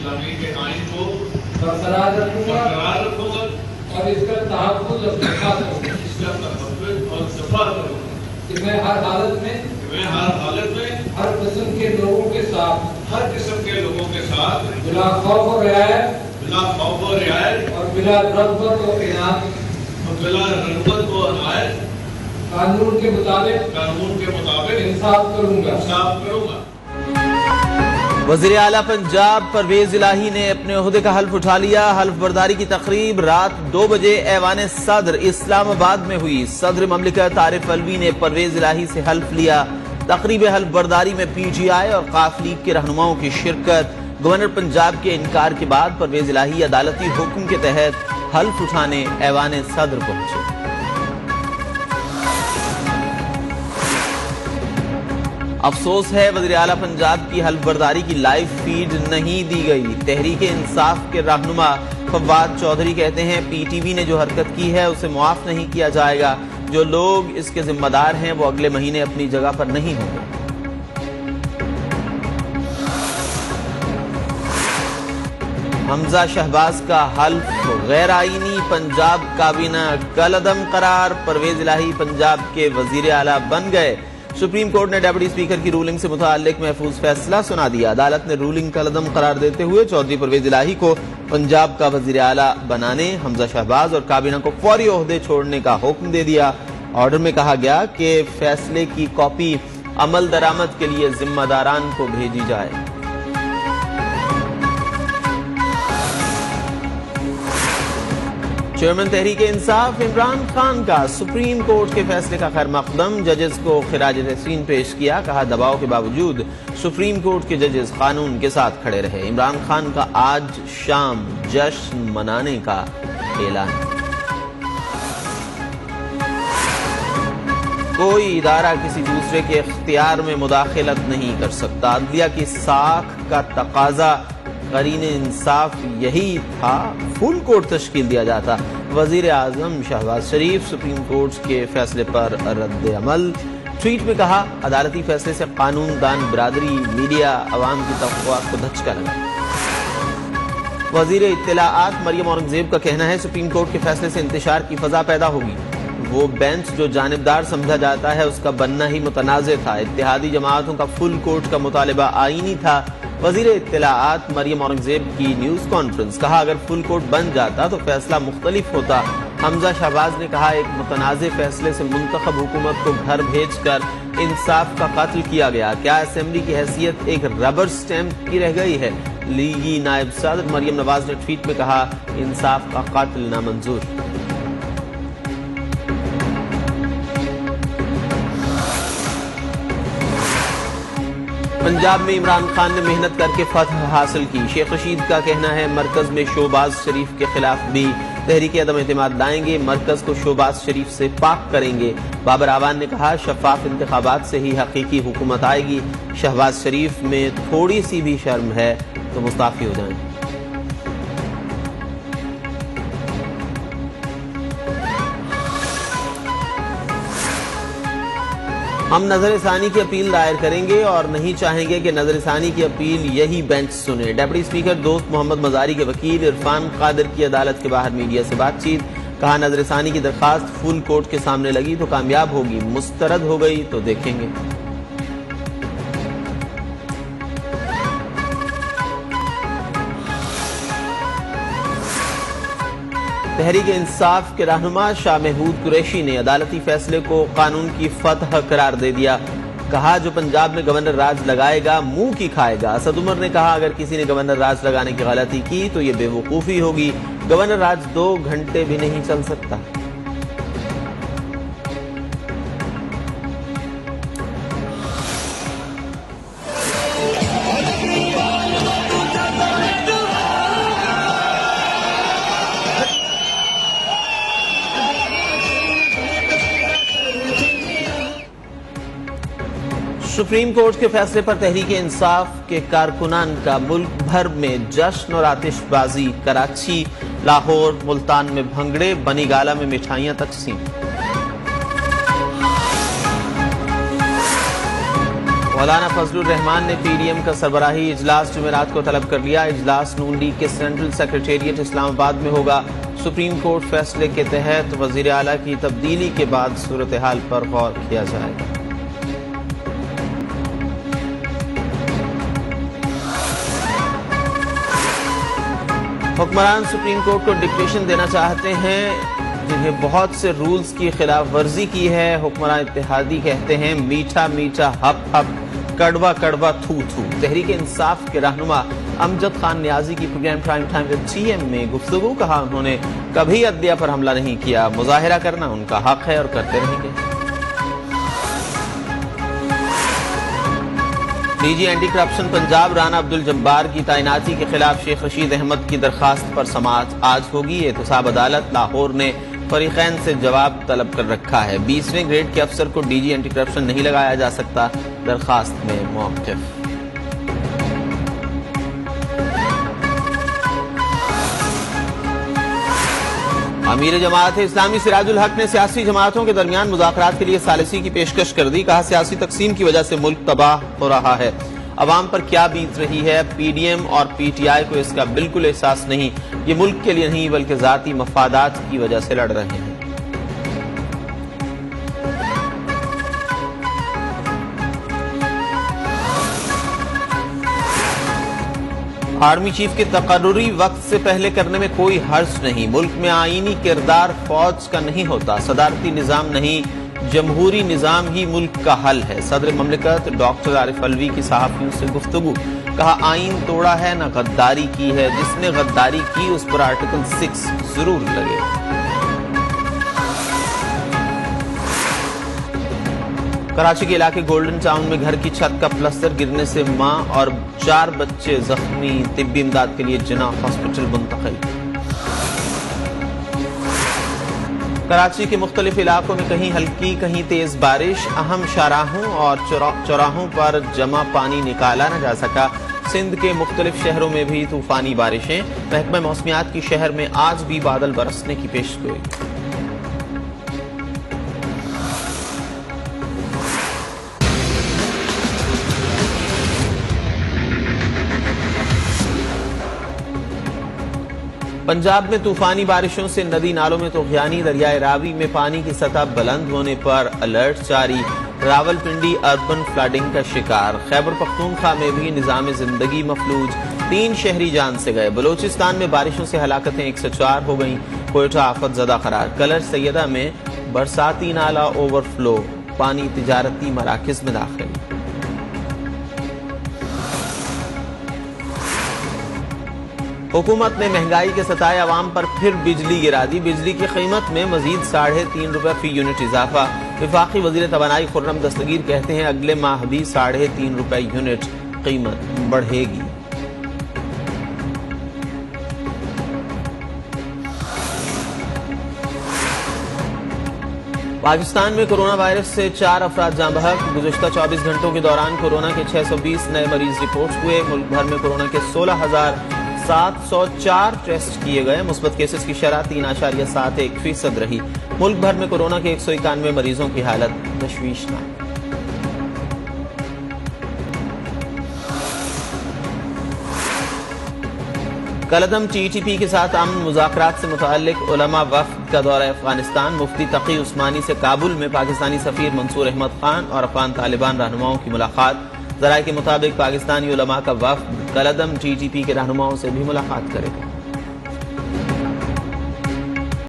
इस्लामी के आइन को बरकरार रखूंगा रखूंगा और इसका तहफ़्फ़ुज़ और दिफा करूंगा। इसका तहफ़्फ़ुज़ और दिफा करूंगा कि मैं हर हालत में हर किस्म के लोगों के साथ बिला खौफ और रियायत और बिला रग़बत और इनात कानून के मुताबिक इंसाफ करूंगा। वज़ीर आला पंजाब परवेज इलाही ने अपने ओहदे का हल्फ उठा लिया। हल्फ बर्दारी की तकरीब रात 2 बजे ऐवान सदर इस्लामाबाद में हुई। सदर ममलिकत आरिफ अलवी ने परवेज इलाही से हल्फ लिया। तकरीब हल्फ बर्दारी में PTI और काफ लीग के रहनुमाओं की शिरकत। गवर्नर पंजाब के इनकार के बाद परवेज इलाही अदालती हुक्म के तहत हल्फ उठाने ऐवान सदर पहुंचे। अफसोस है वज़ीर आला पंजाब की हल्फ बर्दारी की लाइव फीड नहीं दी गई। तहरीक इंसाफ के रहनुमा फवाद चौधरी कहते हैं PTV ने जो हरकत की है उसे मुआफ नहीं किया जाएगा। जो लोग इसके जिम्मेदार हैं वो अगले महीने अपनी जगह पर नहीं होंगे। हमजा शहबाज का हल्फ गैर आईनी। पंजाब काबीना कलअदम करार। परवेज इलाही पंजाब के वज़ीर आला बन गए। सुप्रीम कोर्ट ने डिप्टी स्पीकर की रूलिंग से मुताल्लिक महफूज फैसला सुना दिया। अदालत ने रूलिंग कलअदम करार देते हुए चौधरी परवेज इलाही को पंजाब का वज़ीर आला बनाने, हमजा शहबाज और काबीना को फौरी ओहदे छोड़ने का हुक्म दे दिया। ऑर्डर में कहा गया कि फैसले की कॉपी अमल दरामद के लिए जिम्मेदारान को भेजी जाए। चेयरमैन तहरीक इंसाफ इमरान खान का सुप्रीम कोर्ट के फैसले का खैर मकदम। जजेस को खिराज तहसीन पेश किया। कहा दबाव के बावजूद सुप्रीम कोर्ट के जजेस कानून के साथ खड़े रहे। इमरान खान का आज शाम जश्न मनाने का ऐलान। कोई इदारा किसी दूसरे के इख्तियार में मुदाखलत नहीं कर सकता। अदलिया की साख का तकाजा करीन इंसाफ यही था, फुल कोर्ट तश्कील दिया जाता। वजीर आजम शहबाज शरीफ सुप्रीम कोर्ट के फैसले पर रद्द अमल। ट्वीट में कहा अदालती फैसले से कानून दान बिरादरी, मीडिया, अवाम की तवक्कुआत को धचका लगा। वजीर इत्तलाआत मरियम औरंगजेब का कहना है सुप्रीम कोर्ट के फैसले से इंतशार की फजा पैदा होगी। वो बेंच जो जानिबदार समझा जाता है उसका बनना ही मुतनाज़े था। इत्तेहादी जमातों का फुल कोर्ट का मुतालिबा आईनी था। वजीर इत्तलाआत मरियम औरंगजेब की न्यूज कॉन्फ्रेंस। कहा अगर फुल कोर्ट बन जाता तो फैसला मुख्तलिफ होता। हमजा शहबाज ने कहा एक मुतनाज़े फैसले से मुंतखब हुकूमत को घर भेजकर इंसाफ का कत्ल किया गया। क्या असेंबली की हैसियत एक रबर स्टैंप की रह गई है? लीगी नायब सदर मरियम नवाज ने ट्वीट में कहा इंसाफ का कत्ल नामंजूर। पंजाब में इमरान खान ने मेहनत करके फतह हासिल की। शेख रशीद का कहना है मरकज में शोबाज शरीफ के खिलाफ भी तहरीक अदम एतमाद लाएंगे। मरकज को शोबाज शरीफ से पाक करेंगे। बाबर आवान ने कहा शफाफ इंतखाबात से ही हकीकी हुकूमत आएगी। शहबाज शरीफ में थोड़ी सी भी शर्म है तो मुस्ताफी हो जाएं। हम नजर-ए-सानी की अपील दायर करेंगे और नहीं चाहेंगे कि नजर-ए-सानी की अपील यही बेंच सुने। डिप्टी स्पीकर दोस्त मोहम्मद मजारी के वकील इरफान कादिर की अदालत के बाहर मीडिया से बातचीत। कहा नजर-ए-सानी की दरखास्त फुल कोर्ट के सामने लगी तो कामयाब होगी, मुस्तरद हो गई तो देखेंगे। तहरीक इंसाफ के रहनुमा शाह महमूद कुरैशी ने अदालती फैसले को कानून की फतह करार दे दिया। कहा जो पंजाब में गवर्नर राज लगाएगा मुंह की खाएगा। असद उमर ने कहा अगर किसी ने गवर्नर राज लगाने की गलती की तो ये बेवकूफ़ी होगी। गवर्नर राज 2 घंटे भी नहीं चल सकता। सुप्रीम कोर्ट के फैसले पर तहरीक इंसाफ के कारकुनान का मुल्क भर में जश्न और आतिशबाजी। कराची, लाहौर, मुल्तान में भंगड़े, बनीगाला में मिठाइयां तकसीम। مولانا فضل الرحمان نے پی ڈی ایم کا سربراہی اجلاس جمعرات کو طلب کر لیا۔ اجلاس نون لیگ کے سینٹرل سیکریٹریٹ اسلام آباد میں ہوگا۔ سپریم کورٹ فیصلے کے تحت وزیر اعلیٰ کی تبدیلی کے بعد صورتحال پر غور کیا جائے گا۔ حکمران سپریم کورٹ کو ڈکٹیشن دینا چاہتے ہیں جنہیں بہت سے رولز کی خلاف ورزی کی ہے۔ حکمران اتحادی کہتے ہیں میٹھا میٹھا ہپ ہپ، کڑوا کڑوا تھو تھو۔ تحریک انصاف کے رہنما امجد خان نیازی کی programme prime time with T M میں گفتگو، کہا انہوں نے کبھی عدلیہ پر حملہ نہیں کیا، مظاہرہ کرنا ان کا حق ہے اور کرتے رہیں گے۔ D G anti corruption Punjab Rana Abdul Jabbar کی تعیناتی کے خلاف شیخ رشید احمد کی درخواست پر سماعت آج ہوگی۔ احتساب عدالت لاہور نے فریقین سے جواب طلب کر رکھا ہے۔ 20ویں گریڈ کے افسر کو ڈی جی اینٹی کرپشن نہیں لگایا جا سکتا، درخواست میں موقف۔ امیر جماعت اسلامی سراج الحق نے سیاسی جماعتوں کے درمیان مذاکرات کے لیے ثالثی کی پیشکش کر دی، کہا سیاسی تقسیم کی وجہ سے ملک تباہ ہو رہا ہے، عوام پر کیا بیت رہی ہے، پی ڈی ایم اور پی ٹی آئی کو اس کا بالکل احساس نہیں، یہ ملک کے لیے نہیں بلکہ ذاتی مفادات کی وجہ سے لڑ رہے ہیں۔ آرمی چیف کے تقرری وقت سے پہلے کرنے میں کوئی حرج نہیں، ملک میں آئینی کردار فوج کا نہیں ہوتا، صدارتی نظام نہیں جمہوری نظام ہی ملک کا حل ہے۔ صدر مملکت ڈاکٹر عارف علوی کی صحافیوں سے گفتگو، کہا آئین توڑا ہے نہ غداری کی ہے، جس نے غداری کی اس پر آرٹیکل 6 ضرور لگے۔ کراچی کے علاقے گولڈن ٹاؤن میں گھر کی چھت کا پلستر گرنے سے ماں اور 4 بچے زخمی، طبی امداد کے لیے جناح ہاسپٹل منتقل۔ کراچی کے مختلف علاقوں میں کہیں ہلکی کہیں تیز بارش، اہم شاہراہوں اور چوراہوں پر جمع پانی نکالا نہ جا سکا۔ سندھ کے مختلف شہروں میں بھی طوفانی بارشیں، محکمہ موسمیات کی شہر میں آج بھی بادل برسنے کی پیشگوئی۔ پنجاب میں طوفانی بارشوں سے ندی نالوں میں طغیانی، دریائے راوی میں پانی کی سطح بلند ہونے پر الرٹ جاری، راولپنڈی اربن فلڈنگ کا شکار۔ خیبر پختونخوا میں بھی نظام زندگی مفلوج، 3 شہری جان سے گئے۔ بلوچستان میں بارشوں سے ہلاکتیں 104 ہو گئیں، کوئٹہ آفت زدہ قرار۔ کلر سیدہ میں برساتی نالہ اوور فلو، پانی تجارتی مراکز میں داخل۔ حکومت نے مہنگائی کے ستائے عوام پر پھر بجلی گرا دی، بجلی کی قیمت میں مزید 3.5 روپے فی یونٹ اضافہ۔ وفاقی وزیر توانائی خرم دستگیر کہتے ہیں اگلے ماہ بھی 3.5 روپے یونٹ قیمت بڑھے گی۔ پاکستان میں کورونا وائرس سے 4 افراد جاں بحق، گزشتہ 24 گھنٹوں کے دوران کورونا کے 620 نئے مریض رپورٹ ہوئے۔ ملک بھر میں کورونا کے 16,704 ٹیسٹ کیے گئے، مثبت کیسز کی شرح 3.71% رہی۔ ملک بھر میں کورونا کے 191 مریضوں کی حالت تشویشناک۔ کالعدم ٹی ٹی پی کے ساتھ امن مذاکرات سے متعلق علماء وفد کا دورہ افغانستان، مفتی تقی عثمانی سے کابل میں پاکستانی سفیر منصور احمد خان اور افغان طالبان رہنماؤں کی ملاقات۔ ذرائع کے مطابق پاکستانی علماء کا وفد کالعدم ٹی ٹی پی کے رہنماؤں سے بھی ملاقات کرے گا۔